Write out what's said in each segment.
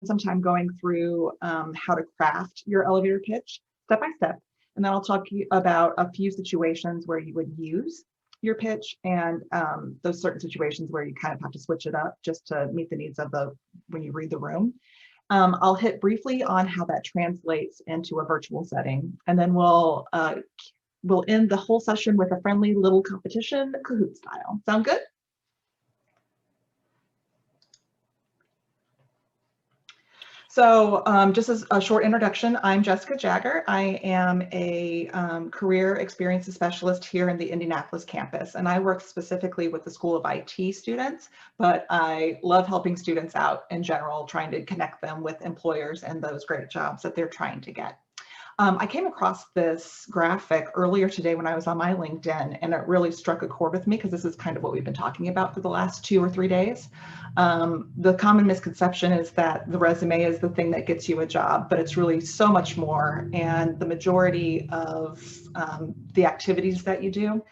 some time going through how to craft your elevator pitch step by step. And then I'll talk to you about a few situations where you would use your pitch and those certain situations where you kind of have to switch it up just to meet the needs of when you read the room. I'll hit briefly on how that translates into a virtual setting, and then we'll end the whole session with a friendly little competition, Kahoot style. Sound good? So just as a short introduction, I'm Jessica Jagger. I am a career experiences specialist here in the Indianapolis campus, and I work specifically with the School of IT students, but I love helping students out in general, trying to connect them with employers and those great jobs that they're trying to get. I came across this graphic earlier today when I was on my LinkedIn, and it really struck a chord with me because this is kind of what we've been talking about for the last 2 or 3 days. The common misconception is that the resume is the thing that gets you a job, but it's really so much more. And the majority of the activities that you do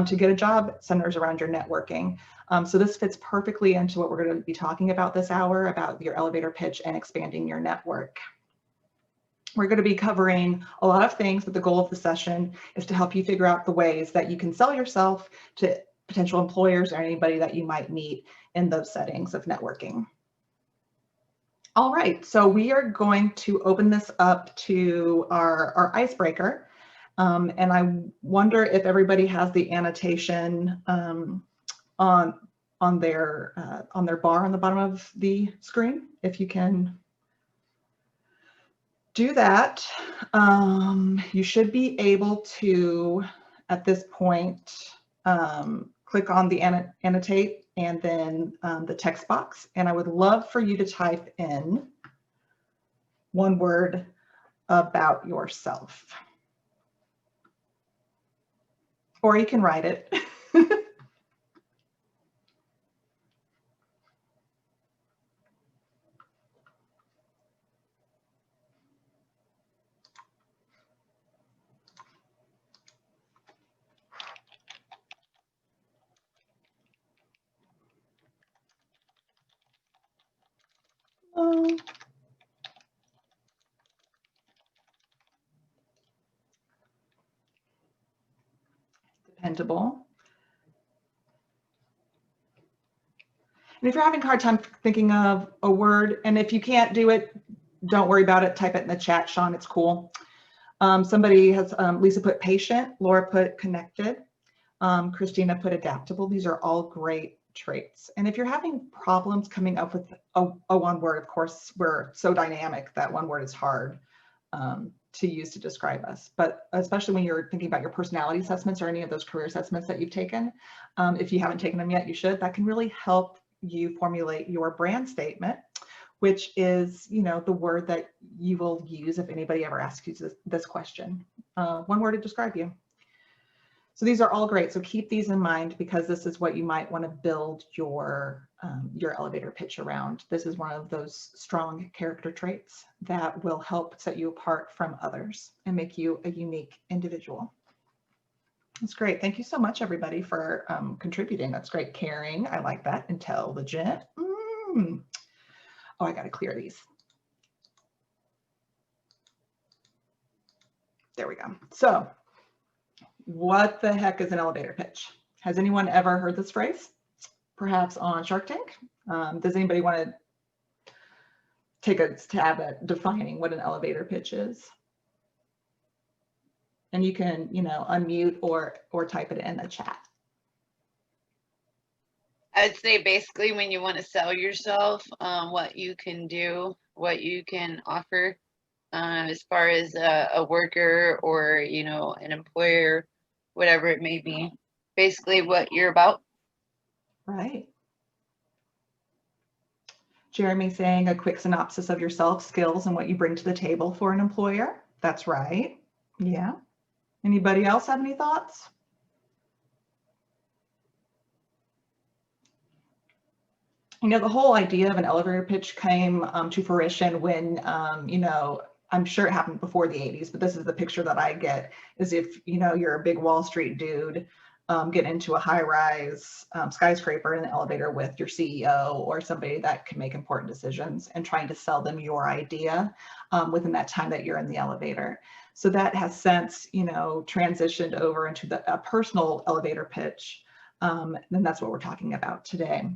to get a job centers around your networking. So this fits perfectly into what we're going to be talking about this hour, about your elevator pitch and expanding your network. We're going to be covering a lot of things, but the goal of the session is to help you figure out the ways that you can sell yourself to potential employers or anybody that you might meet in those settings of networking. All right, so we are going to open this up to our icebreaker. And I wonder if everybody has the annotation on their bar on the bottom of the screen. If you can do that, you should be able to, at this point, click on the annotate and then the text box. And I would love for you to type in one word about yourself. Or you can write it. Dependable. And if you're having a hard time thinking of a word, and if you can't do it, don't worry about it. Type it in the chat, Sean. It's cool. Somebody has, Lisa put patient, Laura put connected, Christina put adaptable. These are all great traits. And if you're having problems coming up with a one word, of course, we're so dynamic that one word is hard to use to describe us. But especially when you're thinking about your personality assessments or any of those career assessments that you've taken, if you haven't taken them yet, you should. That can really help you formulate your brand statement, which is, the word that you will use if anybody ever asks you this question. One word to describe you. So these are all great. So keep these in mind because this is what you might want to build your elevator pitch around. This is one of those strong character traits that will help set you apart from others and make you a unique individual. That's great. Thank you so much, everybody, for contributing. That's great. Caring. I like that. Intelligent. Oh, I got to clear these. There we go. So what the heck is an elevator pitch? Has anyone ever heard this phrase? Perhaps on Shark Tank? Does anybody want to take a stab at defining what an elevator pitch is? And you can, unmute or type it in the chat. I'd say basically when you want to sell yourself, what you can do, what you can offer, as far as a worker or, an employer, whatever it may be, basically what you're about. Right. Jeremy saying a quick synopsis of yourself, skills, and what you bring to the table for an employer. That's right. Yeah. Anybody else have any thoughts? The whole idea of an elevator pitch came to fruition when, I'm sure it happened before the 80s, but this is the picture that I get, is if, you're a big Wall Street dude get into a high-rise skyscraper in an elevator with your CEO or somebody that can make important decisions, and trying to sell them your idea within that time that you're in the elevator. So that has since, transitioned over into a personal elevator pitch. And that's what we're talking about today.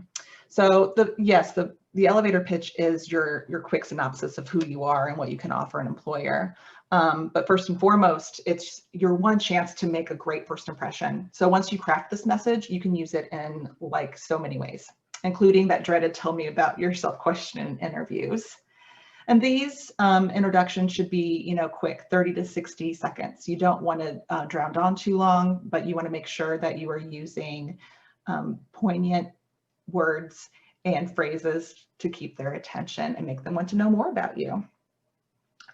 So the elevator pitch is your quick synopsis of who you are and what you can offer an employer. But first and foremost, it's your one chance to make a great first impression. So once you craft this message, you can use it in like so many ways, including that dreaded tell me about yourself question in interviews. And these introductions should be, quick, 30 to 60 seconds. You don't want to drown on too long, but you want to make sure that you are using poignant words and phrases to keep their attention and make them want to know more about you.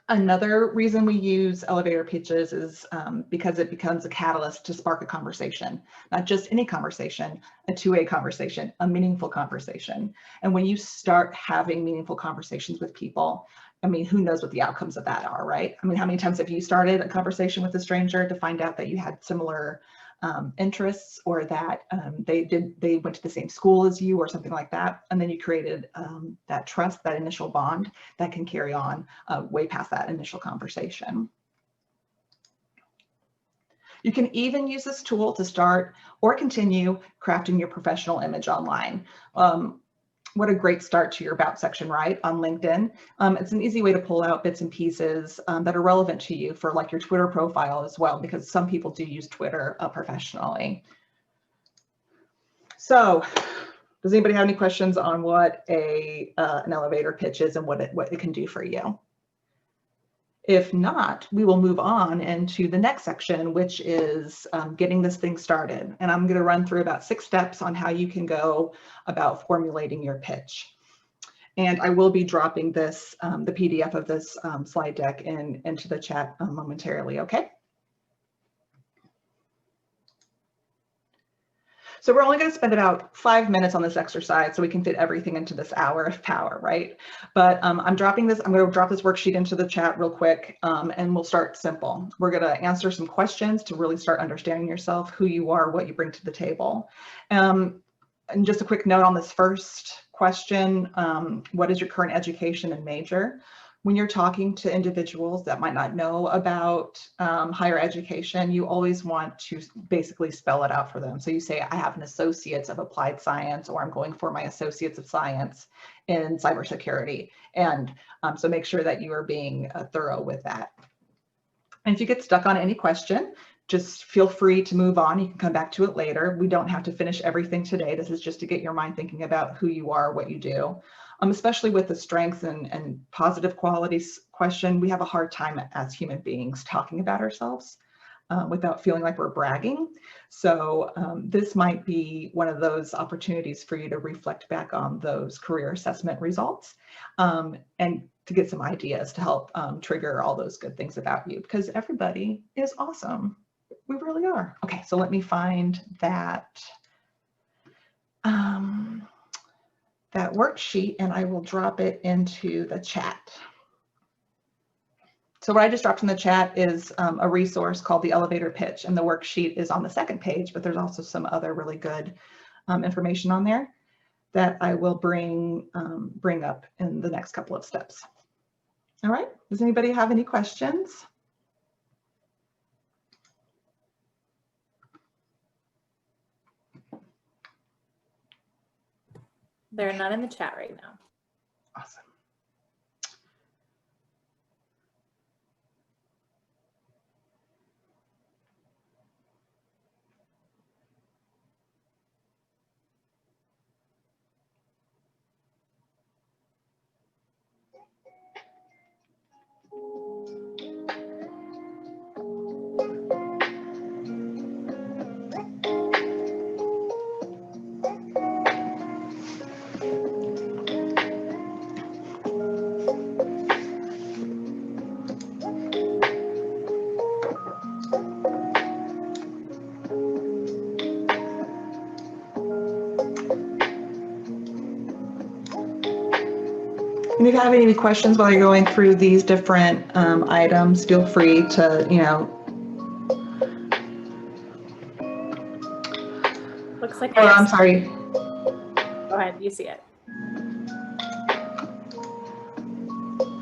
Another reason we use elevator pitches is because it becomes a catalyst to spark a conversation, not just any conversation, a two-way conversation, a meaningful conversation. And when you start having meaningful conversations with people, I mean, who knows what the outcomes of that are, right? I mean, how many times have you started a conversation with a stranger to find out that you had similar interests, or that they went to the same school as you or something like that, and then you created that trust, that initial bond that can carry on way past that initial conversation. You can even use this tool to start or continue crafting your professional image online. What a great start to your About section, right, on LinkedIn. It's an easy way to pull out bits and pieces that are relevant to you for like your Twitter profile as well, because some people do use Twitter professionally. So does anybody have any questions on what an elevator pitch is and what it can do for you? If not, we will move on into the next section, which is getting this thing started. And I'm going to run through about 6 steps on how you can go about formulating your pitch. And I will be dropping this, the PDF of this slide deck into the chat momentarily, okay? So we're only going to spend about 5 minutes on this exercise so we can fit everything into this hour of power, right? But I'm going to drop this worksheet into the chat real quick, and we'll start simple. We're going to answer some questions to really start understanding yourself, who you are, what you bring to the table. And just a quick note on this first question, what is your current education and major? When you're talking to individuals that might not know about higher education, you always want to basically spell it out for them. So you say, I have an Associates of Applied Science, or I'm going for my Associates of Science in Cybersecurity. And so make sure that you are being thorough with that. And if you get stuck on any question, just feel free to move on. You can come back to it later. We don't have to finish everything today. This is just to get your mind thinking about who you are, what you do. Especially with the strengths and positive qualities question, we have a hard time as human beings talking about ourselves without feeling like we're bragging. So this might be one of those opportunities for you to reflect back on those career assessment results and to get some ideas to help trigger all those good things about you, because everybody is awesome. We really are. Okay, so let me find that. That worksheet, and I will drop it into the chat. So what I just dropped in the chat is a resource called the Elevator Pitch, and the worksheet is on the 2nd page, but there's also some other really good information on there that I will bring up in the next couple of steps. All right, does anybody have any questions? They're not in the chat right now. Awesome. And if you have any questions while you're going through these different items, feel free to, Looks like we Or I'm have, sorry. go ahead, you see it.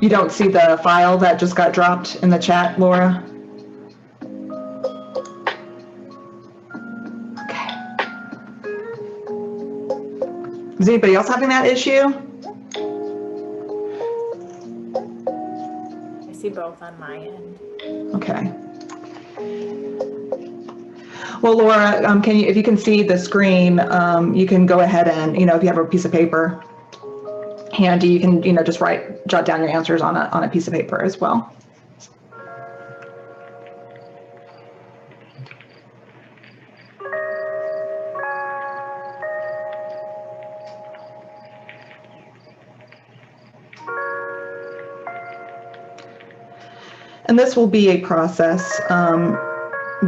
You don't see the file that just got dropped in the chat, Laura? Okay. Is anybody else having that issue? I see both on my end. Okay. Well, Laura, can you, if you can see the screen, you can go ahead and, if you have a piece of paper handy, you can, just jot down your answers on a piece of paper as well. And this will be a process.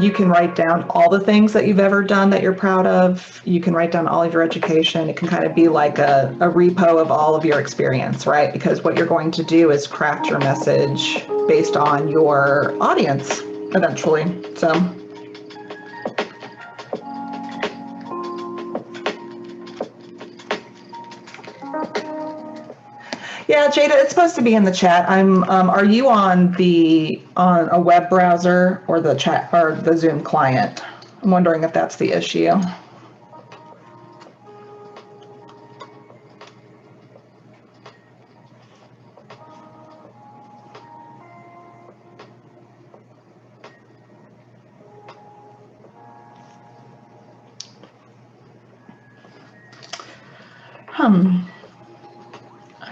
You can write down all the things that you've ever done that you're proud of. You can write down all of your education. It can kind of be like a repo of all of your experience, right? Because what you're going to do is craft your message based on your audience eventually. So. Yeah, Jada, it's supposed to be in the chat. Are you on a web browser or the chat or the Zoom client? I'm wondering if that's the issue.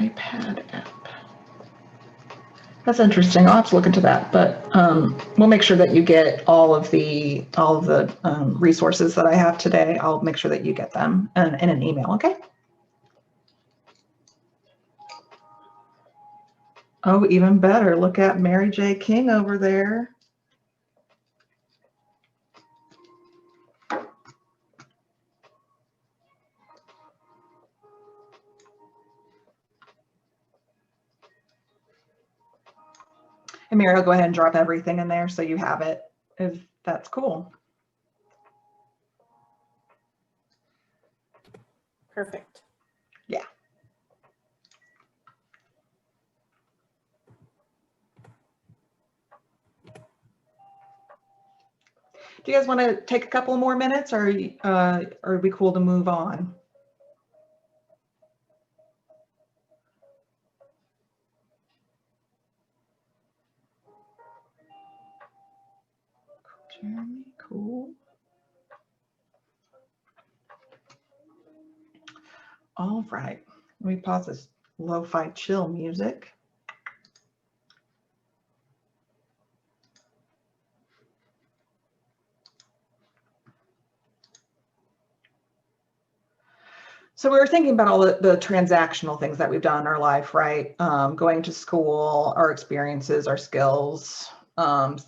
iPad app. That's interesting. I'll have to look into that, but we'll make sure that you get all of the resources that I have today. I'll make sure that you get them in an email. Okay. Oh, even better. Look at Mary J. King over there. And Mary, I'll go ahead and drop everything in there so you have it, if that's cool. Perfect. Yeah. Do you guys want to take a couple more minutes, or are we cool to move on? Jeremy, cool. All right, let me pause this lo-fi chill music. So we were thinking about all the transactional things that we've done in our life, right? Going to school, our experiences, our skills,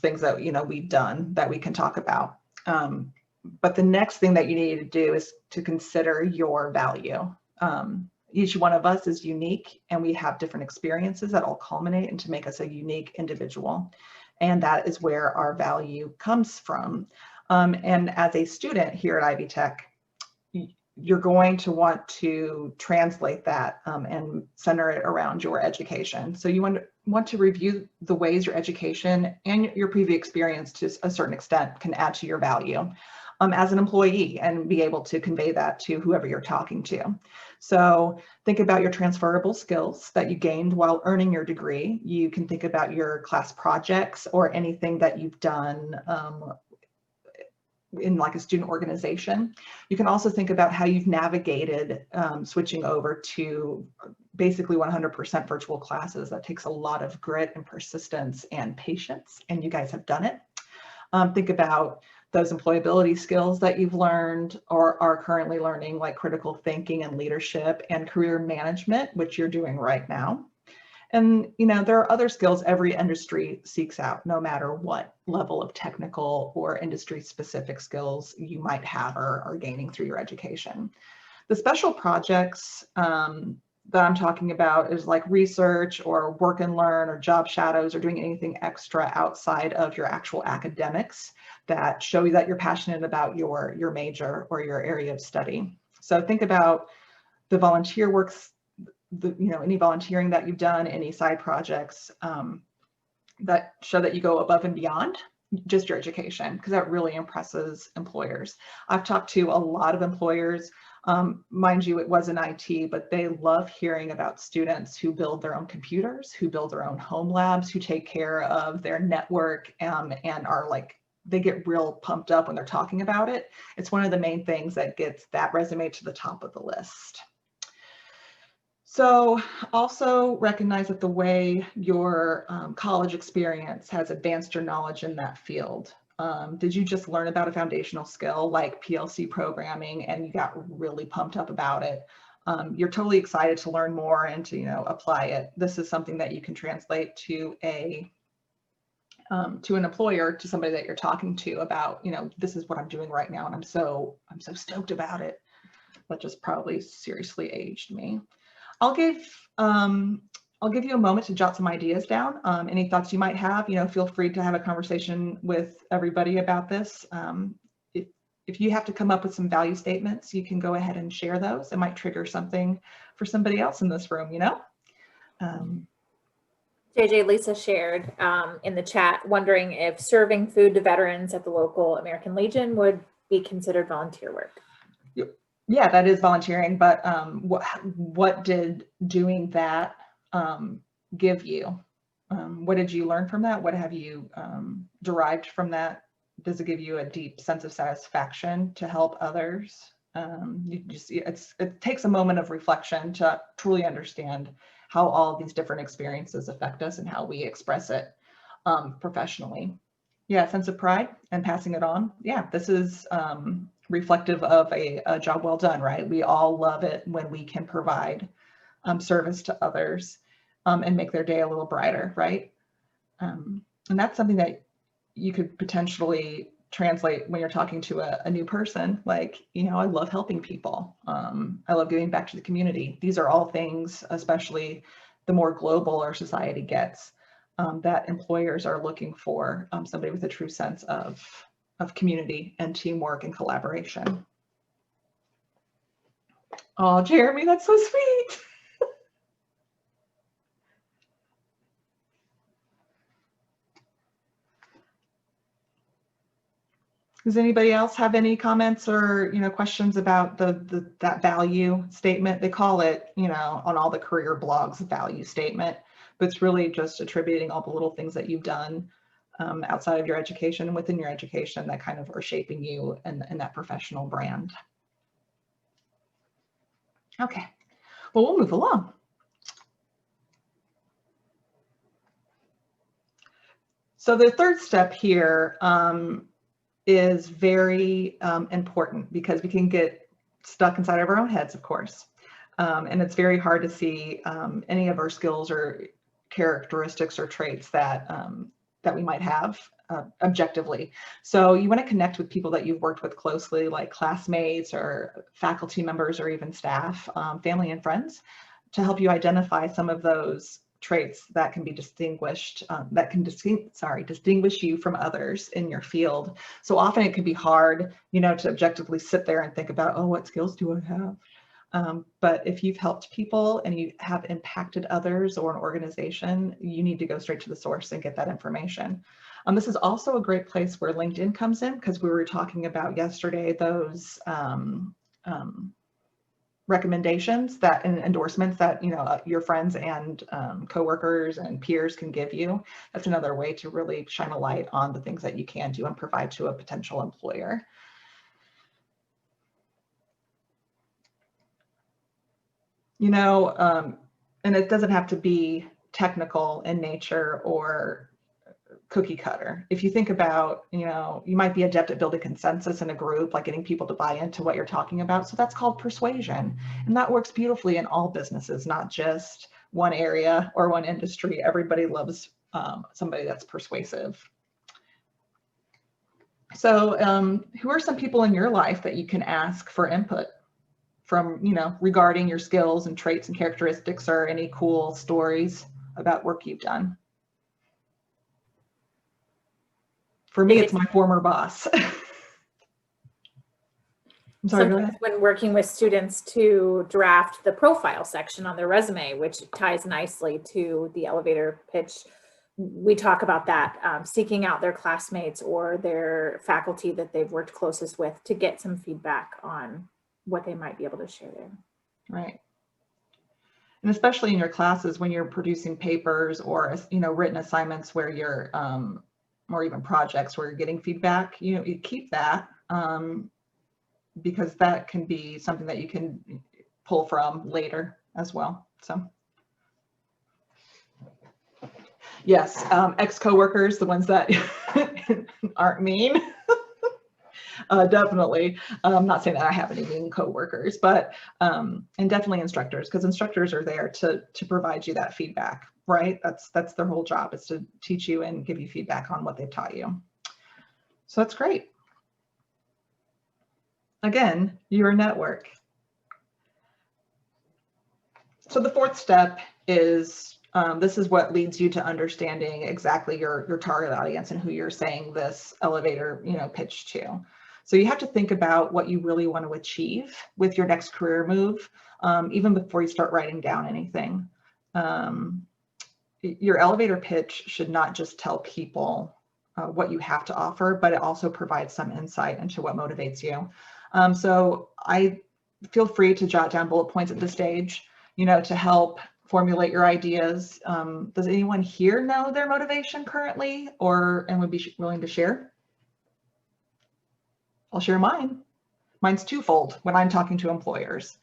things that we've done that we can talk about. But the next thing that you need to do is to consider your value. Each one of us is unique, and we have different experiences that all culminate into make us a unique individual. And that is where our value comes from. And as a student here at Ivy Tech, you're going to want to translate that and center it around your education. So you want to review the ways your education and your previous experience to a certain extent can add to your value as an employee, and be able to convey that to whoever you're talking to. So think about your transferable skills that you gained while earning your degree. You can think about your class projects or anything that you've done in like a student organization. You can also think about how you've navigated switching over to basically 100% virtual classes. That takes a lot of grit and persistence and patience, and you guys have done it. Think about those employability skills that you've learned or are currently learning, like critical thinking and leadership and career management, which you're doing right now. And there are other skills every industry seeks out, no matter what level of technical or industry specific skills you might have or are gaining through your education. The special projects that I'm talking about is like research or work and learn or job shadows or doing anything extra outside of your actual academics that show you that you're passionate about your major or your area of study. So think about the volunteer works, any volunteering that you've done, any side projects that show that you go above and beyond just your education, because that really impresses employers. I've talked to a lot of employers, mind you, it was in IT, but they love hearing about students who build their own computers, who build their own home labs, who take care of their network, and are like, they get real pumped up when they're talking about it. It's one of the main things that gets that resume to the top of the list. So also recognize that the way your college experience has advanced your knowledge in that field. Did you just learn about a foundational skill like PLC programming and you got really pumped up about it? You're totally excited to learn more and to apply it. This is something that you can translate to an employer, to somebody that you're talking to about, this is what I'm doing right now and I'm so stoked about it. That just probably seriously aged me. I'll give you a moment to jot some ideas down. Any thoughts you might have, feel free to have a conversation with everybody about this. If you have to come up with some value statements, you can go ahead and share those. It might trigger something for somebody else in this room, JJ, Lisa shared in the chat, wondering if serving food to veterans at the local American Legion would be considered volunteer work. Yeah, that is volunteering, but what did doing that give you? What did you learn from that? What have you derived from that? Does it give you a deep sense of satisfaction to help others? It takes a moment of reflection to truly understand how all of these different experiences affect us and how we express it professionally. Yeah, sense of pride and passing it on. Yeah, this is reflective of a job well done, right? We all love it when we can provide service to others and make their day a little brighter, right? And that's something that you could potentially translate when you're talking to a new person, like, I love helping people. I love giving back to the community. These are all things, especially the more global our society gets, that employers are looking for somebody with a true sense of community and teamwork and collaboration. Oh, Jeremy, that's so sweet. Does anybody else have any comments or questions about that value statement? They call it, on all the career blogs, value statement, but it's really just attributing all the little things that you've done outside of your education and within your education that kind of are shaping you and that professional brand. Okay, well, we'll move along. So the third step here is very important because we can get stuck inside of our own heads, of course. And it's very hard to see any of our skills or characteristics or traits that we might have objectively. So you want to connect with people that you've worked with closely, like classmates or faculty members or even staff, family and friends, to help you identify some of those traits that can be distinguished, that can distinguish you from others in your field. So often it can be hard, to objectively sit there and think about, oh, what skills do I have? But if you've helped people and you have impacted others or an organization, you need to go straight to the source and get that information. This is also a great place where LinkedIn comes in, because we were talking about yesterday those recommendations and endorsements that your friends and coworkers and peers can give you. That's another way to really shine a light on the things that you can do and provide to a potential employer. And it doesn't have to be technical in nature or cookie cutter. If you think about, you might be adept at building consensus in a group, like getting people to buy into what you're talking about. So that's called persuasion. And that works beautifully in all businesses, not just one area or one industry. Everybody loves somebody that's persuasive. So who are some people in your life that you can ask for input? from, regarding your skills and traits and characteristics, or any cool stories about work you've done. For me, it's my former boss. I'm sorry, go ahead. When working with students to draft the profile section on their resume, which ties nicely to the elevator pitch, we talk about that, seeking out their classmates or their faculty that they've worked closest with to get some feedback on what they might be able to share there. Right. And especially in your classes when you're producing papers or, written assignments where you're, or even projects where you're getting feedback, you keep that, because that can be something that you can pull from later as well. So yes, ex-coworkers, the ones that aren't mean, definitely. I'm not saying that I have any mean coworkers, but and definitely instructors, because instructors are there to provide you that feedback, right? That's their whole job, is to teach you and give you feedback on what they've taught you. So that's great. Again, your network. So the fourth step is, this is what leads you to understanding exactly your target audience and who you're saying this elevator, pitch to. So you have to think about what you really want to achieve with your next career move, even before you start writing down anything. Your elevator pitch should not just tell people what you have to offer, but it also provides some insight into what motivates you. So I feel free to jot down bullet points at this stage, to help formulate your ideas. Does anyone here know their motivation currently, and would be willing to share? I'll share mine. Mine's twofold when I'm talking to employers.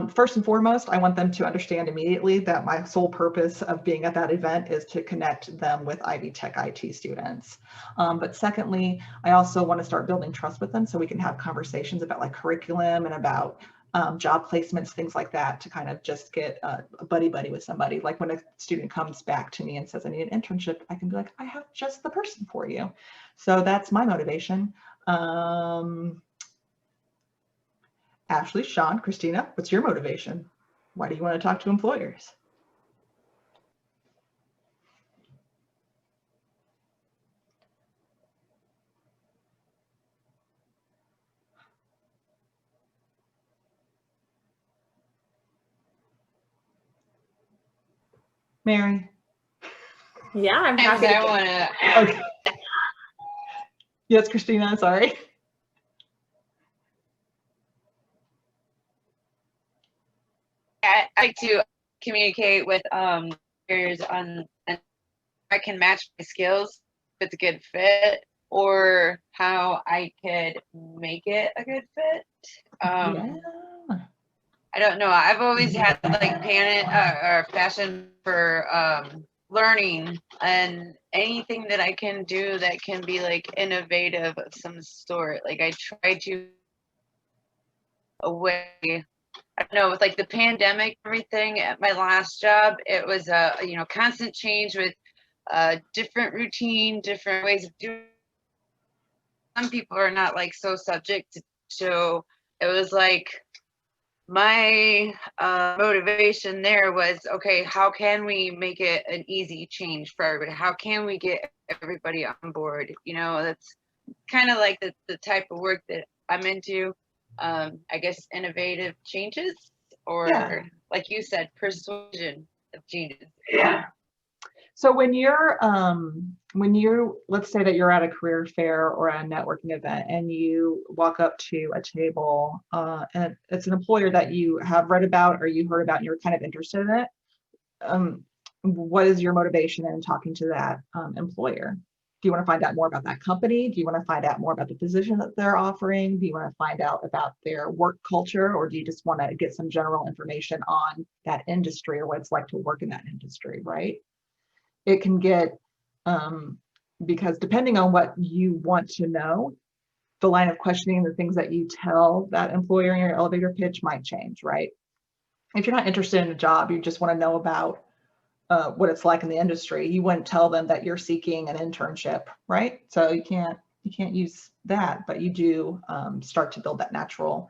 First and foremost, I want them to understand immediately that my sole purpose of being at that event is to connect them with Ivy Tech IT students. But secondly, I also want to start building trust with them so we can have conversations about like curriculum and about job placements, things like that, to kind of just get a buddy-buddy with somebody. Like when a student comes back to me and says, I need an internship, I can be like, I have just the person for you. So that's my motivation. Ashley, Sean, Christina, what's your motivation? Why do you want to talk to employers? Mary? Yeah, I'm happy. I want to. Okay. Yes, Christina, sorry. I like to communicate with peers on, and I can match my skills if it's a good fit, or how I could make it a good fit. Yeah. I don't know. I've always had like passion for learning, and anything that I can do that can be like innovative of some sort. Like I try to away. I don't know, with like the pandemic, everything at my last job, it was a constant change with different routine, different ways of doing. Some people are not like so subject to, so it was like my motivation there was, okay, how can we make it an easy change for everybody? How can we get everybody on board? That's kind of like the type of work that I'm into. I guess innovative changes, or like you said, persuasion of changes. Yeah. So when you're, let's say that you're at a career fair or a networking event and you walk up to a table and it's an employer that you have read about or you heard about and you're kind of interested in it, what is your motivation in talking to that employer? Do you want to find out more about that company? Do you want to find out more about the position that they're offering? Do you want to find out about their work culture? Or do you just want to get some general information on that industry or what it's like to work in that industry, right? It can get, because depending on what you want to know, the line of questioning, the things that you tell that employer in your elevator pitch might change, right? If you're not interested in a job, you just want to know about what it's like in the industry, you wouldn't tell them that you're seeking an internship, right? So you can't use that, but you do start to build that natural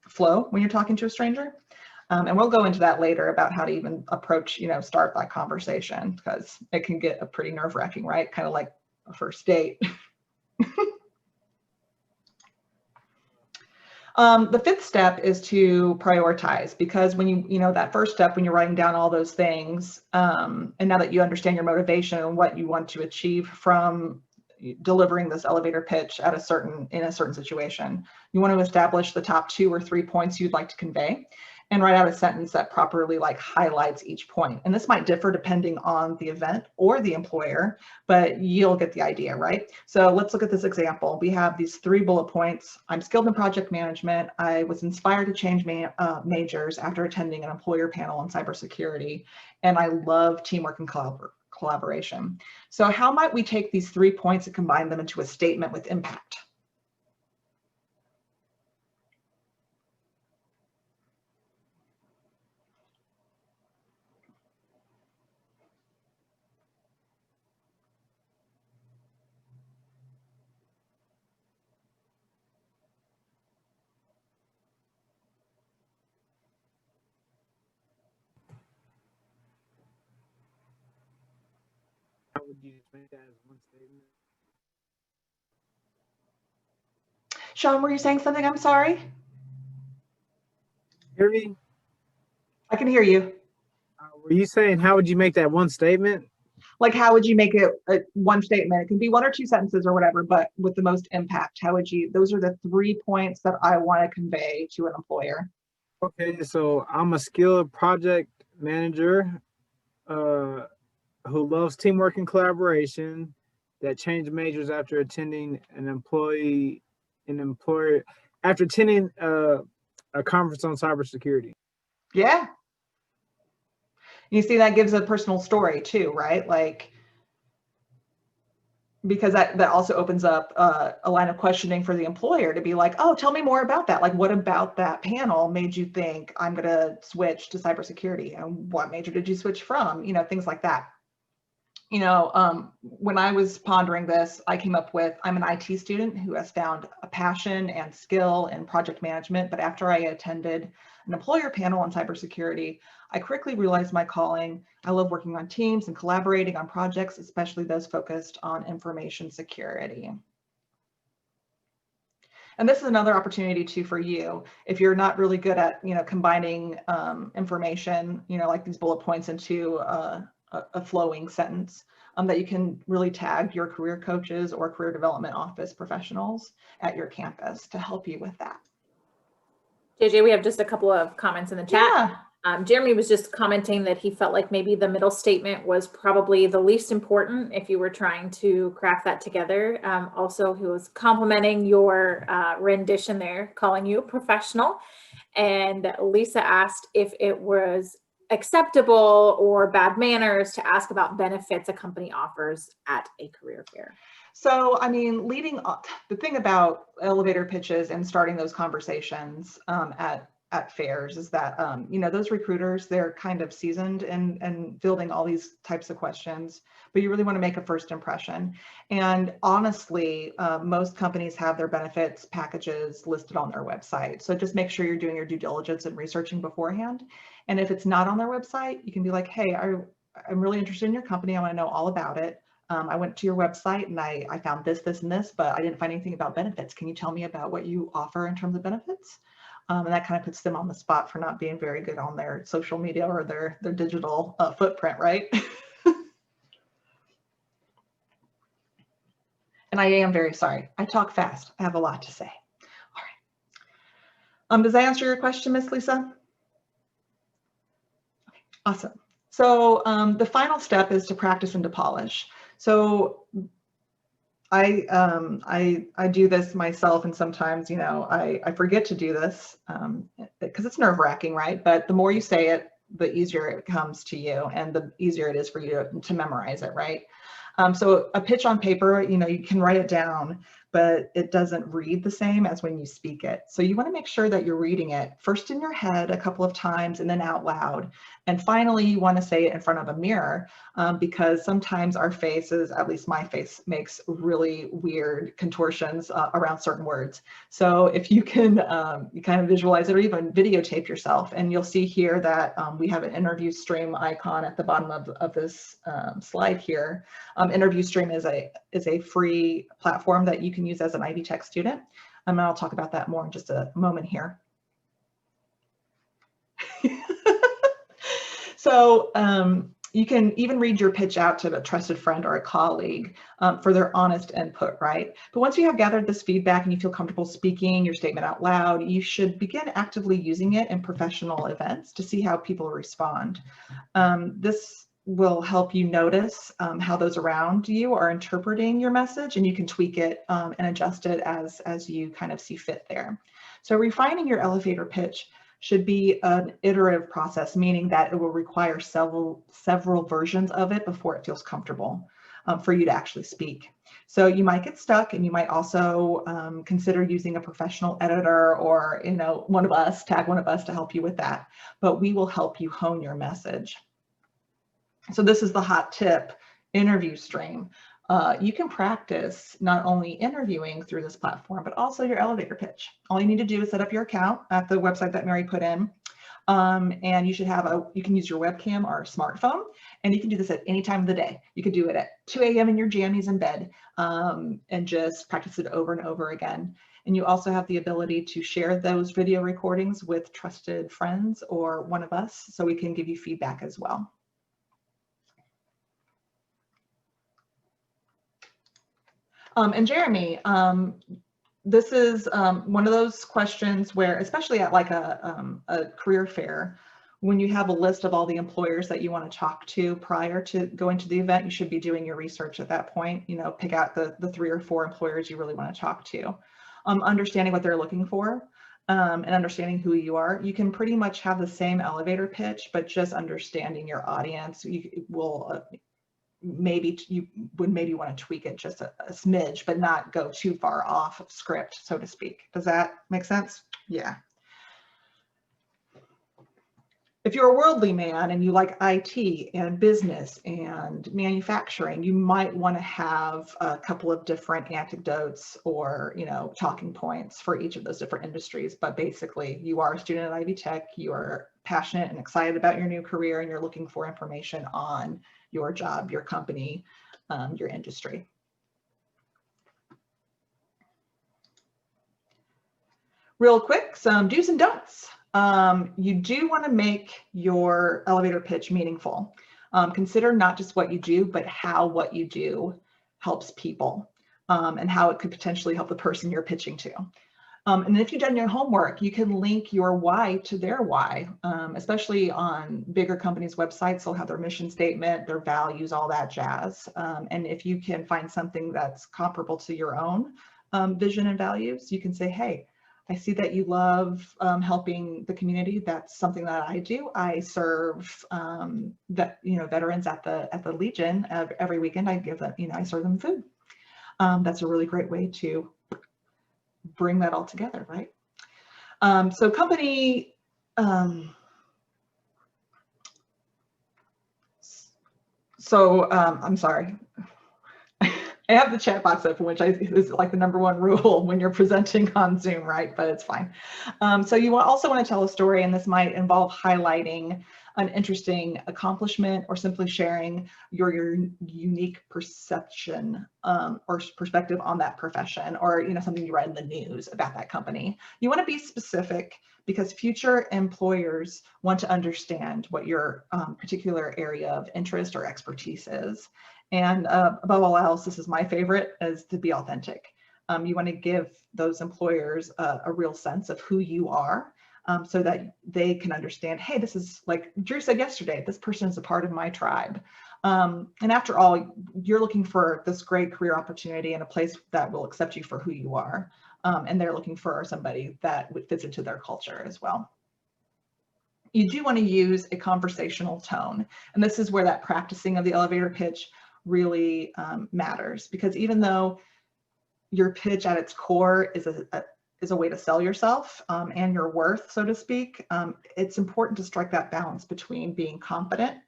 flow when you're talking to a stranger. And we'll go into that later about how to even approach, start that conversation, because it can get a pretty nerve-wracking, right? Kind of like a first date. The fifth step is to prioritize, because when that first step, when you're writing down all those things, and now that you understand your motivation and what you want to achieve from delivering this elevator pitch in a certain situation, you want to establish the top 2 or 3 points you'd like to convey, and write out a sentence that properly highlights each point. And this might differ depending on the event or the employer, but you'll get the idea, right? So let's look at this example. We have these 3 bullet points. I'm skilled in project management. I was inspired to change majors after attending an employer panel on cybersecurity, and I love teamwork and collaboration. So how might we take these 3 points and combine them into a statement with impact? How would you make that as one statement? Sean, were you saying something? I'm sorry. Hear me? I can hear you. Were you saying how would you make that one statement? How would you make it one statement? It can be 1 or 2 sentences or whatever, but with the most impact. How would you? Those are the 3 points that I want to convey to an employer. Okay, so I'm a skilled project manager who loves teamwork and collaboration, that changed majors after attending after attending a conference on cybersecurity. Yeah. You see, that gives a personal story too, right? Because that also opens up a line of questioning for the employer to be like, oh, tell me more about that. What about that panel made you think I'm going to switch to cybersecurity? And what major did you switch from? Things like that. When I was pondering this, I came up with, I'm an IT student who has found a passion and skill in project management, but after I attended an employer panel on cybersecurity, I quickly realized my calling. I love working on teams and collaborating on projects, especially those focused on information security. And this is another opportunity too for you, if you're not really good at, combining information, like these bullet points into a flowing sentence, that you can really tag your career coaches or career development office professionals at your campus to help you with that. JJ, we have just a couple of comments in the chat. Yeah. Jeremy was just commenting that he felt like maybe the middle statement was probably the least important if you were trying to craft that together. Also, he was complimenting your rendition there, calling you a professional. And Lisa asked if it was acceptable or bad manners to ask about benefits a company offers at a career fair. So, leading up, the thing about elevator pitches and starting those conversations at fairs is that, those recruiters, they're kind of seasoned in fielding all these types of questions, but you really want to make a first impression. And honestly, most companies have their benefits packages listed on their website. So just make sure you're doing your due diligence and researching beforehand. And if it's not on their website, you can be like, hey, I'm really interested in your company. I want to know all about it. I went to your website and I found this, this, and this, but I didn't find anything about benefits. Can you tell me about what you offer in terms of benefits? And that kind of puts them on the spot for not being very good on their social media or their digital footprint, right? And I am very sorry. I talk fast. I have a lot to say. All right. Does that answer your question, Miss Lisa? Okay, awesome. So the final step is to practice and to polish. So I do this myself, and sometimes, I forget to do this because it's nerve-wracking, right? But the more you say it, the easier it comes to you, and the easier it is for you to memorize it, right? So a pitch on paper, you can write it down, but it doesn't read the same as when you speak it. So you want to make sure that you're reading it first in your head a couple of times and then out loud. And finally, you want to say it in front of a mirror because sometimes our faces, at least my face, makes really weird contortions around certain words. So if you can you kind of visualize it or even videotape yourself, and you'll see here that we have an interview stream icon at the bottom of this slide here. Interview Stream is a free platform that you can use as an Ivy Tech student. And I'll talk about that more in just a moment here. So you can even read your pitch out to a trusted friend or a colleague for their honest input, right? But once you have gathered this feedback and you feel comfortable speaking your statement out loud, you should begin actively using it in professional events to see how people respond. This will help you notice how those around you are interpreting your message, and you can tweak it and adjust it as you kind of see fit there. So refining your elevator pitch should be an iterative process, meaning that it will require several versions of it before it feels comfortable for you to actually speak. So you might get stuck, and you might also consider using a professional editor or, you know, tag one of us to help you with that. But we will help you hone your message. So this is the hot tip, Interview Stream. You can practice not only interviewing through this platform, but also your elevator pitch. All you need to do is set up your account at the website that Mary put in. And you should have you can use your webcam or smartphone, and you can do this at any time of the day. You could do it at 2 a.m. in your jammies in bed and just practice it over and over again. And you also have the ability to share those video recordings with trusted friends or one of us, so we can give you feedback as well. And Jeremy, this is one of those questions where, especially at like a career fair, when you have a list of all the employers that you want to talk to prior to going to the event, you should be doing your research at that point. You know, pick out the 3 or 4 employers you really want to talk to. Understanding what they're looking for and understanding who you are. You can pretty much have the same elevator pitch, but just understanding your audience. You will you would maybe want to tweak it just a smidge, but not go too far off of script, so to speak. Does that make sense? Yeah. If you're a worldly man and you like IT and business and manufacturing, you might want to have a couple of different anecdotes or, you know, talking points for each of those different industries. But basically, you are a student at Ivy Tech, you are passionate and excited about your new career, and you're looking for information on your job, your company, your industry. Real quick, some do's and don'ts. You do want to make your elevator pitch meaningful. Consider not just what you do, but how what you do helps people and how it could potentially help the person you're pitching to. And if you've done your homework, you can link your why to their why, especially on bigger companies' websites. They'll have their mission statement, their values, all that jazz. And if you can find something that's comparable to your own vision and values, you can say, hey, I see that you love helping the community. That's something that I do. I serve veterans at the Legion every weekend. I give them, I serve them food. That's a really great way to bring that all together, right? So company, I'm sorry. I have the chat box open, which is like the #1 rule when you're presenting on Zoom, right? But it's fine. So you also want to tell a story, and this might involve highlighting an interesting accomplishment or simply sharing your unique perception or perspective on that profession, or something you read in the news about that company. You want to be specific because future employers want to understand what your particular area of interest or expertise is. And above all else, this is my favorite, is to be authentic. You want to give those employers a real sense of who you are so that they can understand, hey, this is, like Drew said yesterday, this person is a part of my tribe. And after all, you're looking for this great career opportunity in a place that will accept you for who you are. And they're looking for somebody that fits into their culture as well. You do want to use a conversational tone. And this is where that practicing of the elevator pitch really matters, because even though your pitch at its core is a way to sell yourself and your worth, so to speak. It's important to strike that balance between being confident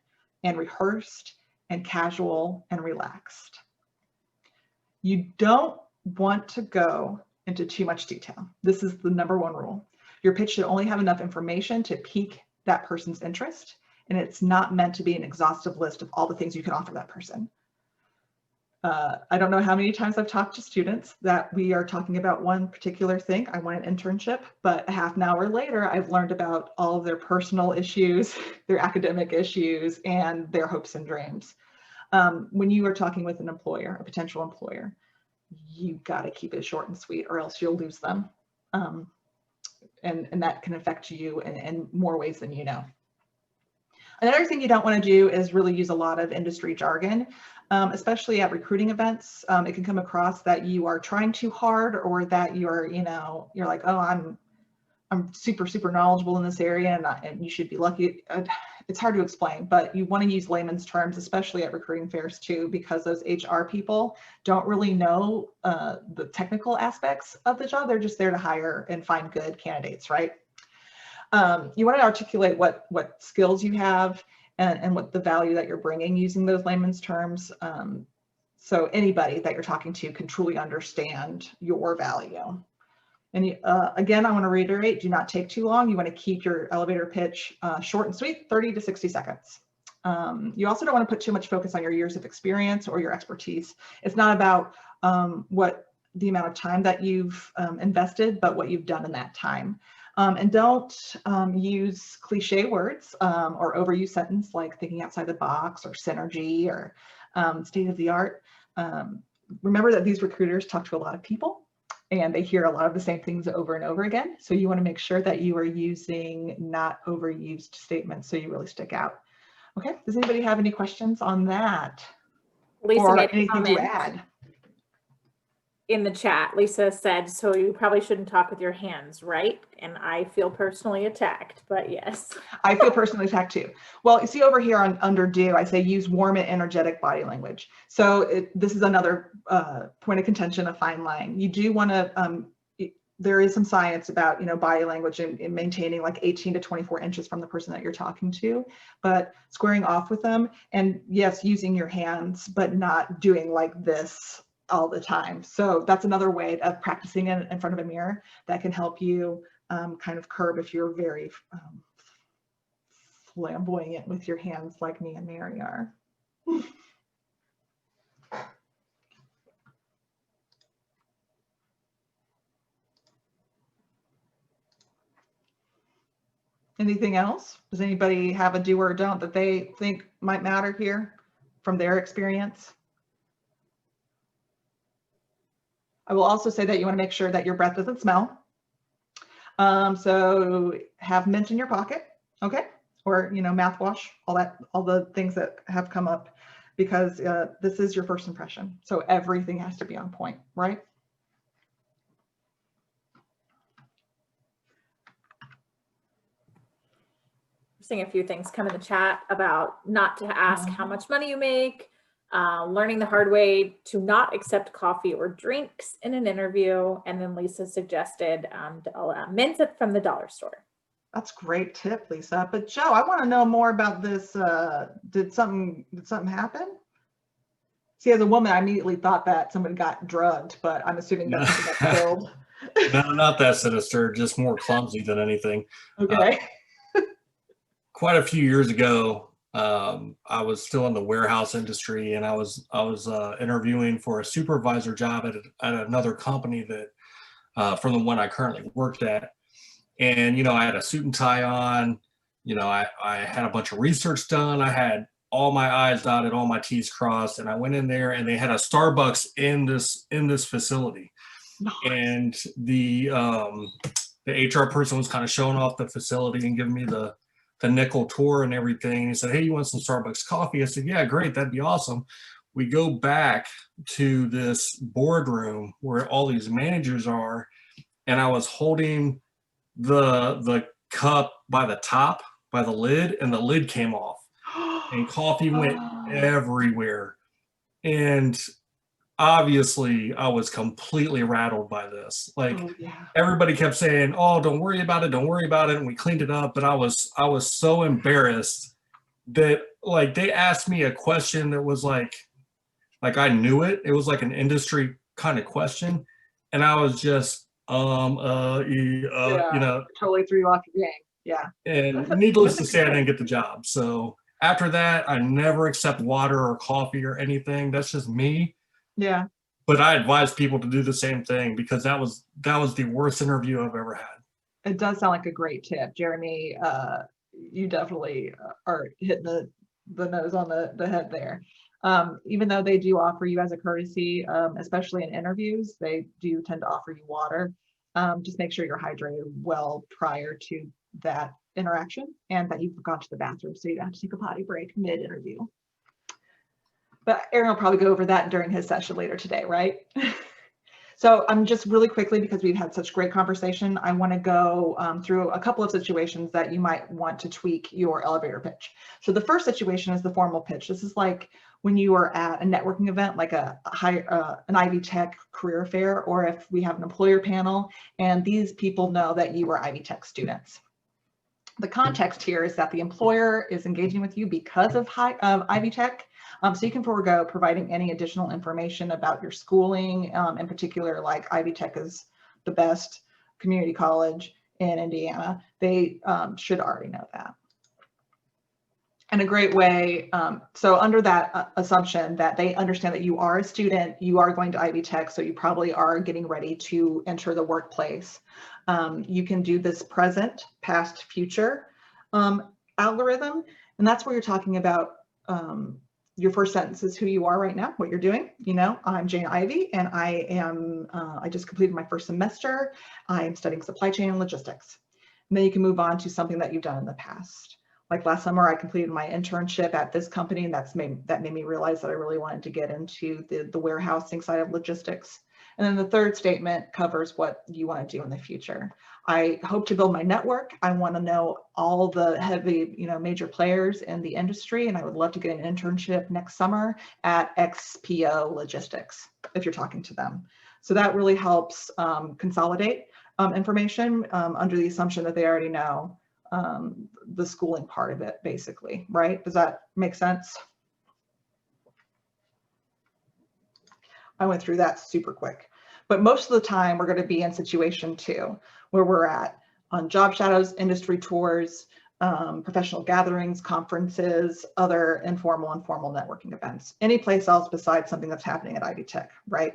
and rehearsed and casual and relaxed. You don't want to go into too much detail. This is the number one rule. Your pitch should only have enough information to pique that person's interest, and it's not meant to be an exhaustive list of all the things you can offer that person. I don't know how many times I've talked to students that we are talking about one particular thing. I want an internship, but a half an hour later, I've learned about all of their personal issues, their academic issues, and their hopes and dreams. When you are talking with an employer, a potential employer, you got to keep it short and sweet, or else you'll lose them. And that can affect you in more ways than you know. Another thing you don't want to do is really use a lot of industry jargon, especially at recruiting events. It can come across that you are trying too hard, or that you're like, oh, I'm super knowledgeable in this area, and you should be lucky. It's hard to explain, but you want to use layman's terms, especially at recruiting fairs too, because those HR people don't really know the technical aspects of the job. They're just there to hire and find good candidates, right? You want to articulate what skills you have and what the value that you're bringing using those layman's terms. So anybody that you're talking to can truly understand your value. And again, I want to reiterate, do not take too long. You want to keep your elevator pitch short and sweet, 30 to 60 seconds. You also don't want to put too much focus on your years of experience or your expertise. It's not about what the amount of time that you've invested, but what you've done in that time. And don't use cliche words or overuse sentence like thinking outside the box or synergy or state of the art. Remember that these recruiters talk to a lot of people, and they hear a lot of the same things over and over again. So you want to make sure that you are using not overused statements so you really stick out. Okay, does anybody have any questions on that? Lisa Or made a anything to comment add? in the chat. Lisa said, so you probably shouldn't talk with your hands, right? And I feel personally attacked, but yes. I feel personally attacked too. Well, you see over here on under do, I say use warm and energetic body language. So this is another point of contention, a fine line. You do want to, there is some science about, body language and maintaining like 18 to 24 inches from the person that you're talking to, but squaring off with them, and yes, using your hands, but not doing like this all the time. So that's another way of practicing in front of a mirror that can help you kind of curb if you're very flamboyant with your hands like me and Mary are. Anything else? Does anybody have a do or don't that they think might matter here from their experience? I will also say that you want to make sure that your breath doesn't smell. So have mint in your pocket, okay? Or, mouthwash, all the things that have come up, because this is your first impression. So everything has to be on point, right? Seeing a few things come in the chat about not to ask how much money you make, learning the hard way to not accept coffee or drinks in an interview. And then Lisa suggested mints from the dollar store. That's a great tip, Lisa. But Joe, I want to know more about this. Did something happen? See, as a woman, I immediately thought that somebody got drugged, but I'm assuming that somebody got killed. No, not that sinister, just more clumsy than anything. Okay. Quite a few years ago, I was still in the warehouse industry, and I was interviewing for a supervisor job at another company that from the one I currently worked at. And I had a suit and tie on. I had a bunch of research done. I had all my I's dotted, all my T's crossed, and I went in there, and they had a Starbucks in this facility. Nice. And the HR person was kind of showing off the facility and giving me the nickel tour and everything. He said, "Hey, you want some Starbucks coffee?" I said, "Yeah, great, that'd be awesome." We go back to this boardroom where all these managers are, and I was holding the cup by the top, by the lid, and the lid came off, and coffee went everywhere. And obviously I was completely rattled by this. Like Oh, yeah. everybody kept saying, "Oh, don't worry about it, don't worry about it," and we cleaned it up. But I was so embarrassed that like they asked me a question that was like I knew it. It was like an industry kind of question, and I was just Yeah. you know. Totally threw you off your game. Yeah. And That's needless a to good say, I thing. didn't get the job. So after that, I never accept water or coffee or anything. That's just me. Yeah. But I advise people to do the same thing because that was the worst interview I've ever had. It does sound like a great tip, Jeremy. You definitely are hitting the nose on the head there. Even though they do offer you as a courtesy, especially in interviews, they do tend to offer you water. Just make sure you're hydrated well prior to that interaction and that you've gone to the bathroom so you don't have to take a potty break mid-interview. But Aaron will probably go over that during his session later today, right? So I'm just really quickly, because we've had such great conversation, I want to go through a couple of situations that you might want to tweak your elevator pitch. So the first situation is the formal pitch. This is like when you are at a networking event, like an Ivy Tech career fair, or if we have an employer panel and these people know that you are Ivy Tech students. The context here is that the employer is engaging with you because of Ivy Tech. So you can forego providing any additional information about your schooling, in particular, like Ivy Tech is the best community college in Indiana. They should already know that. And a great way, so under that assumption that they understand that you are a student, you are going to Ivy Tech, so you probably are getting ready to enter the workplace. You can do this present, past, future algorithm, and that's where you're talking about your first sentence is who you are right now, what you're doing. You know, I'm Jane Ivy, and I just completed my first semester. I'm studying supply chain and logistics. And then you can move on to something that you've done in the past. Like last summer, I completed my internship at this company, and that made me realize that I really wanted to get into the warehousing side of logistics. And then the third statement covers what you want to do in the future. I hope to build my network. I want to know all the heavy, major players in the industry, and I would love to get an internship next summer at XPO Logistics if you're talking to them. So that really helps consolidate information under the assumption that they already know the schooling part of it, basically, right? Does that make sense? I went through that super quick, but most of the time we're going to be in situation 2, where we're at on job shadows, industry tours, professional gatherings, conferences, other informal and formal networking events, any place else besides something that's happening at Ivy Tech, right?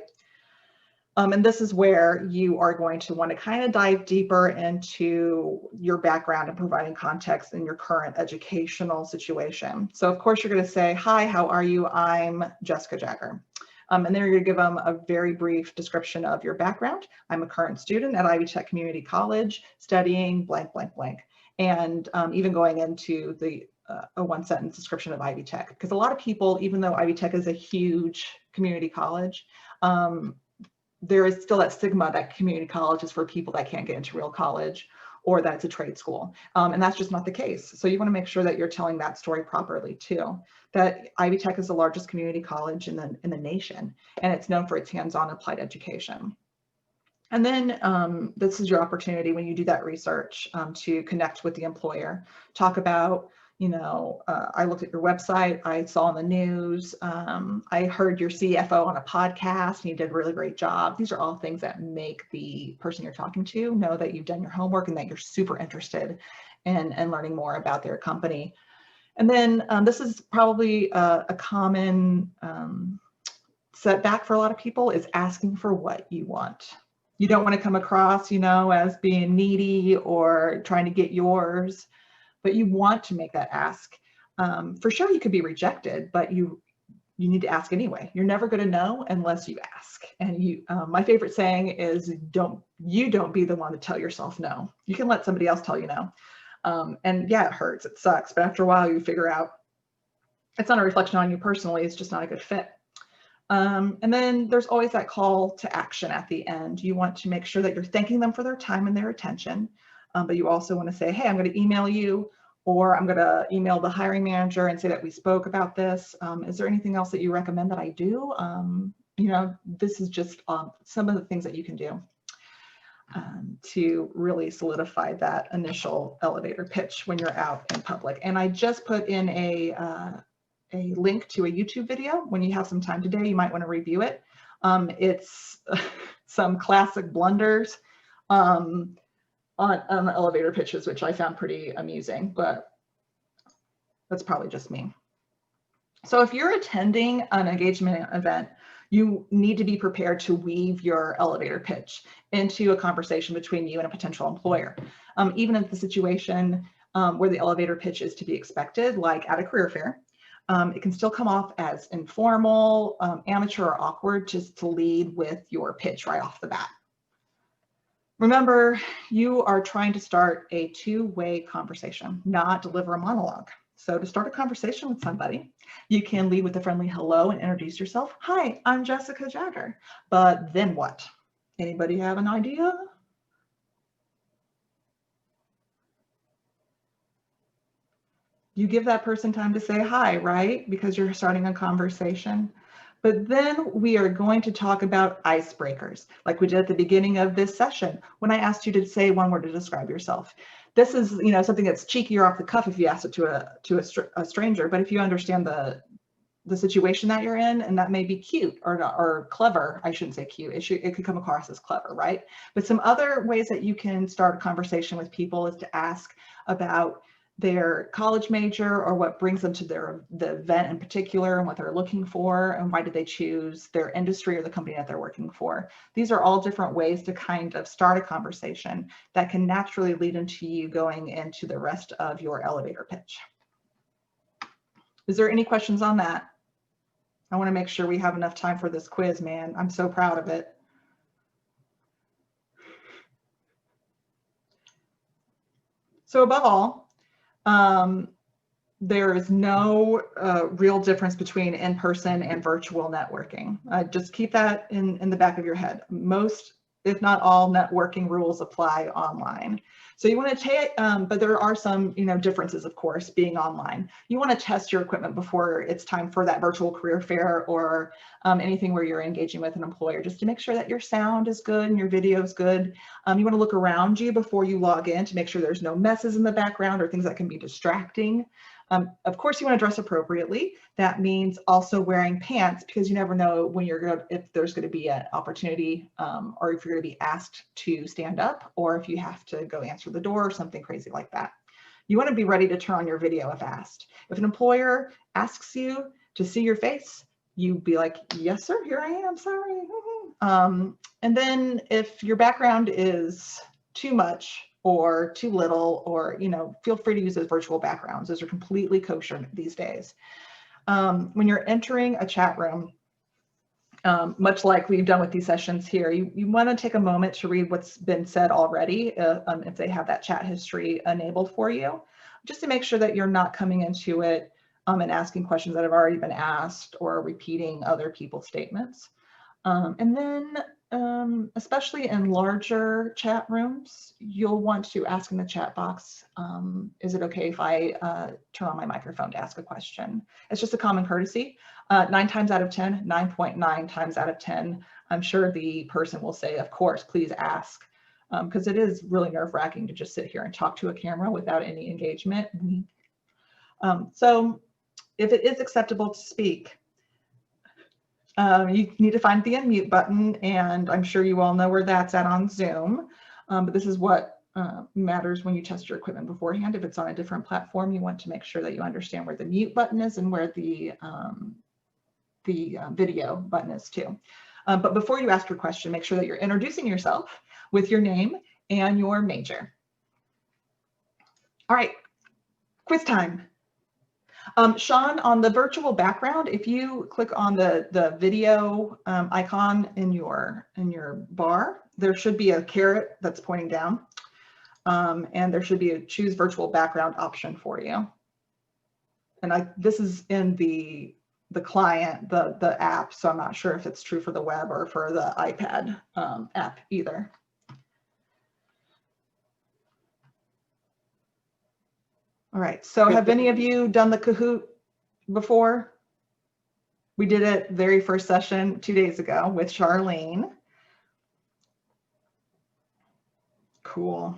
And this is where you are going to want to kind of dive deeper into your background and providing context in your current educational situation. So of course you're going to say, hi, how are you? I'm Jessica Jagger. And then you're going to give them a very brief description of your background. I'm a current student at Ivy Tech Community College studying blank, blank, blank. And even going into a one-sentence description of Ivy Tech, because a lot of people, even though Ivy Tech is a huge community college, there is still that stigma that community college is for people that can't get into real college, or that it's a trade school. And that's just not the case. So you want to make sure that you're telling that story properly too, that Ivy Tech is the largest community college in the nation, and it's known for its hands-on applied education. And then this is your opportunity when you do that research to connect with the employer, talk about, I looked at your website, I saw on the news, I heard your CFO on a podcast and you did a really great job. These are all things that make the person you're talking to know that you've done your homework and that you're super interested in learning more about their company. And then this is probably a common setback for a lot of people, is asking for what you want. You don't want to come across, as being needy or trying to get yours, but you want to make that ask. For sure, you could be rejected, but you need to ask anyway. You're never going to know unless you ask. And my favorite saying is, don't be the one to tell yourself no. You can let somebody else tell you no. And yeah, it hurts, it sucks, but after a while you figure out it's not a reflection on you personally, it's just not a good fit. And then there's always that call to action at the end. You want to make sure that you're thanking them for their time and their attention, but you also want to say, hey, I'm going to email you, or I'm going to email the hiring manager and say that we spoke about this. Is there anything else that you recommend that I do? you know, this is just some of the things that you can do to really solidify that initial elevator pitch when you're out in public. And I just put in a link to a YouTube video. When you have some time today, you might want to review it. It's some classic blunders on elevator pitches, which I found pretty amusing, but that's probably just me. So if you're attending an engagement event, you need to be prepared to weave your elevator pitch into a conversation between you and a potential employer. Even if the situation where the elevator pitch is to be expected, like at a career fair, it can still come off as informal, amateur, or awkward just to lead with your pitch right off the bat. Remember, you are trying to start a two-way conversation, not deliver a monologue. So to start a conversation with somebody, you can lead with a friendly hello and introduce yourself. Hi, I'm Jessica Jagger. But then what? Anybody have an idea? You give that person time to say hi, right? Because you're starting a conversation. But then we are going to talk about icebreakers, like we did at the beginning of this session when I asked you to say one word to describe yourself. This is, you know, something that's cheeky or off the cuff if you ask it to a stranger, but if you understand the situation that you're in, and that may be cute or clever, I shouldn't say cute, it could come across as clever, right? But some other ways that you can start a conversation with people is to ask about their college major or what brings them to the event in particular and what they're looking for and why did they choose their industry or the company that they're working for. These are all different ways to kind of start a conversation that can naturally lead into you going into the rest of your elevator pitch. Is there any questions on that? I want to make sure we have enough time for this quiz, man. I'm so proud of it. So above all, there is no real difference between in-person and virtual networking. Just keep that in the back of your head. Most, if not all, networking rules apply online. So you want to take, but there are some, differences, of course, being online. You want to test your equipment before it's time for that virtual career fair or anything where you're engaging with an employer, just to make sure that your sound is good and your video is good. You want to look around you before you log in to make sure there's no messes in the background or things that can be distracting. Of course, you want to dress appropriately. That means also wearing pants, because you never know when if there's going to be an opportunity or if you're going to be asked to stand up or if you have to go answer the door or something crazy like that. You want to be ready to turn on your video if asked. If an employer asks you to see your face, you be like, yes, sir, here I am, sorry. And then if your background is too much or too little, or, feel free to use those virtual backgrounds. Those are completely kosher these days. When you're entering a chat room, much like we've done with these sessions here, you want to take a moment to read what's been said already, if they have that chat history enabled for you, just to make sure that you're not coming into it and asking questions that have already been asked or repeating other people's statements. And then, especially in larger chat rooms, you'll want to ask in the chat box, is it okay if I turn on my microphone to ask a question? It's just a common courtesy. 9 times out of 10, 9.9 times out of 10, I'm sure the person will say, of course, please ask, because it is really nerve-wracking to just sit here and talk to a camera without any engagement. So if it is acceptable to speak, you need to find the unmute button, and I'm sure you all know where that's at on Zoom. But this is what matters when you test your equipment beforehand. If it's on a different platform, you want to make sure that you understand where the mute button is and where the video button is too. But before you ask your question, make sure that you're introducing yourself with your name and your major. All right, quiz time. Sean, on the virtual background, if you click on the video icon in your bar, there should be a caret that's pointing down, and there should be a choose virtual background option for you. And this is in the client, the app, so I'm not sure if it's true for the web or for the iPad app either. All right, so have any of you done the Kahoot before? We did it very first session 2 days ago with Charlene. Cool.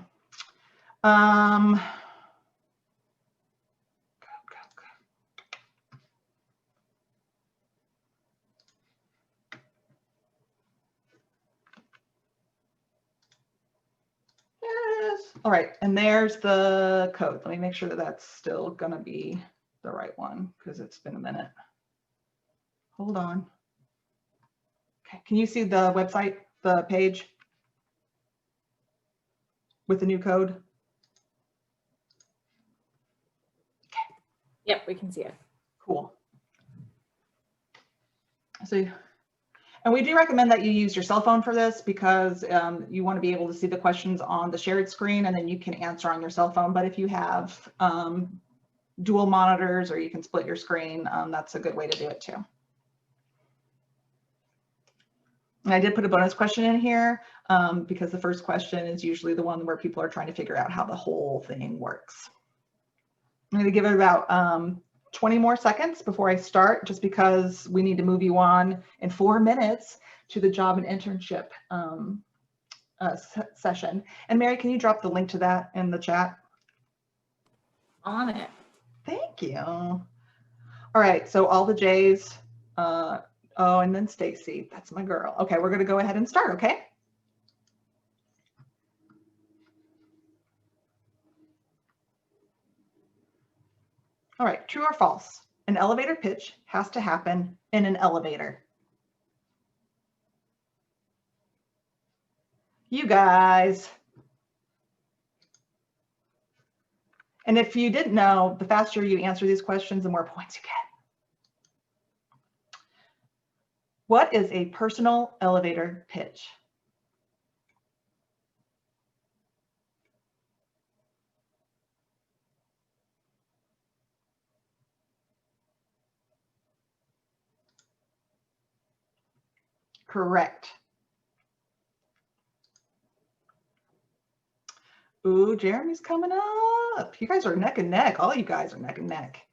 Yes. All right, and there's the code. Let me make sure that that's still gonna be the right one because it's been a minute. Hold on. Okay, can you see the website, the page with the new code? Yep, we can see it. Cool. So, and we do recommend that you use your cell phone for this because you want to be able to see the questions on the shared screen and then you can answer on your cell phone. But if you have dual monitors or you can split your screen, that's a good way to do it too. And I did put a bonus question in here because the first question is usually the one where people are trying to figure out how the whole thing works. I'm going to give it about 20 more seconds before I start, just because we need to move you on in 4 minutes to the job and internship session. And Mary, can you drop the link to that in the chat? On it. Thank you. All right, so all the J's. Oh, and then Stacy, that's my girl. Okay, we're going to go ahead and start, okay? All right, true or false? An elevator pitch has to happen in an elevator. You guys. And if you didn't know, the faster you answer these questions, the more points you get. What is a personal elevator pitch? Correct. Ooh, Jeremy's coming up. You guys are neck and neck. All you guys are neck and neck.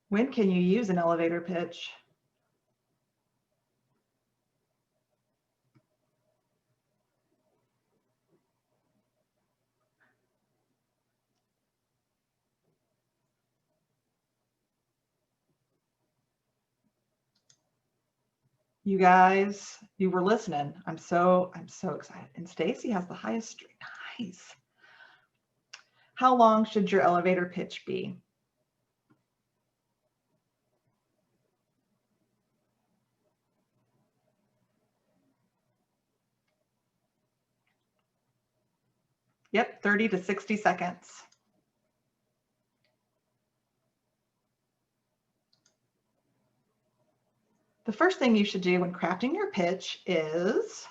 When can you use an elevator pitch? You guys, you were listening. I'm so excited. And Stacy has the highest streak. Nice. How long should your elevator pitch be? Yep, 30 to 60 seconds. The first thing you should do when crafting your pitch is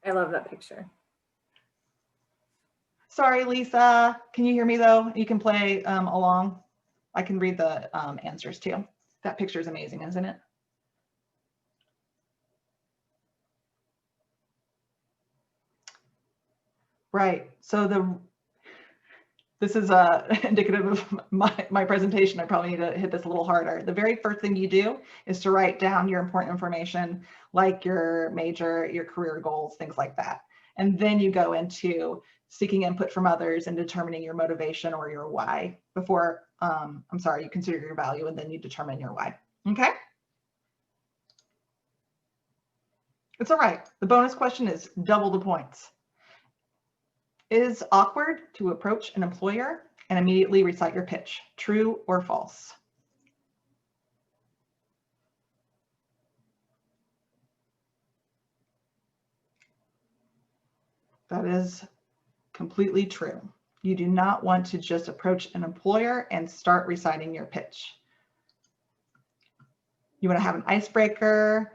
I love that picture. sorry, Lisa. Can you hear me though? You can play along. I can read the answers too. That picture is amazing, isn't it? Right. So this is indicative of my presentation. I probably need to hit this a little harder. The very first thing you do is to write down your important information, like your major, your career goals, things like that. And then you go into seeking input from others and determining your motivation or your why before, you consider your value and then you determine your why. Okay? It's all right. The bonus question is double the points. It is awkward to approach an employer and immediately recite your pitch. True or false? That is completely true. You do not want to just approach an employer and start reciting your pitch. You want to have an icebreaker.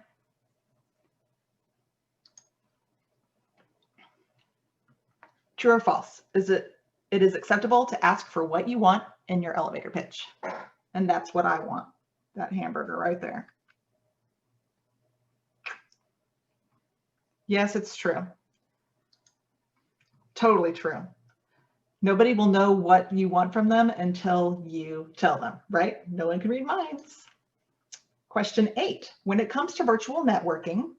True or false? It is acceptable to ask for what you want in your elevator pitch. And that's what I want, that hamburger right there. Yes, it's true. Totally true. Nobody will know what you want from them until you tell them, right? No one can read minds. Question 8, when it comes to virtual networking,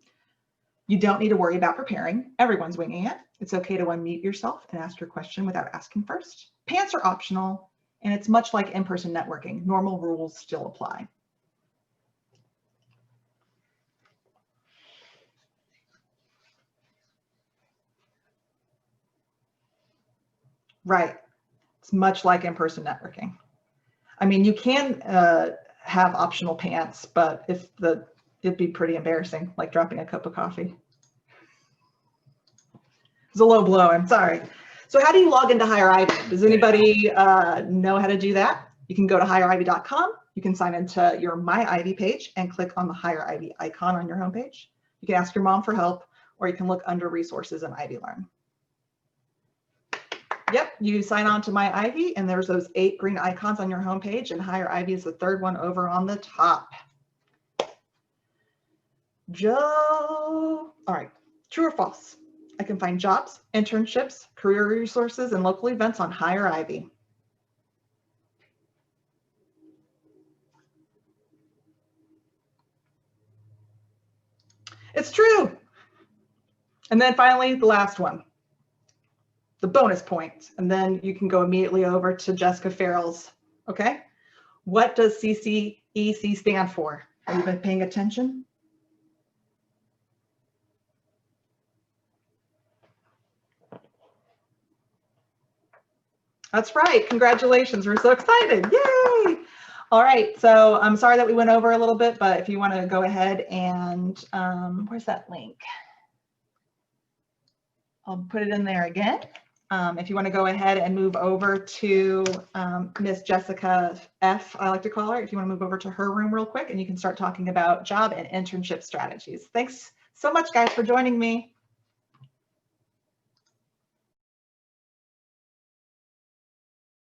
you don't need to worry about preparing. Everyone's winging it. It's okay to unmute yourself and ask your question without asking first. Pants are optional, and it's much like in-person networking. Normal rules still apply. Right. It's much like in-person networking. I mean, you can have optional pants, but it'd be pretty embarrassing, like dropping a cup of coffee. It's a low blow, I'm sorry. So how do you log into Higher Ivy? Does anybody know how to do that? You can go to higherivy.com. You can sign into your My Ivy page and click on the Higher Ivy icon on your homepage. You can ask your mom for help, or you can look under resources and Ivy Learn. Yep, you sign on to My Ivy, and there's those 8 green icons on your homepage, and Higher Ivy is the 3rd one over on the top. Joe, all right, true or false? I can find jobs, internships, career resources, and local events on Higher Ivy. It's true. And then finally, the last one, the bonus point, and then you can go immediately over to Jessica Farrell's. Okay, what does CCEC stand for? Have you been paying attention? That's right. Congratulations. We're so excited. Yay. All right. So I'm sorry that we went over a little bit, but if you want to go ahead and where's that link? I'll put it in there again. If you want to go ahead and move over to Miss Jessica F, I like to call her. If you want to move over to her room real quick, and you can start talking about job and internship strategies. Thanks so much, guys, for joining me.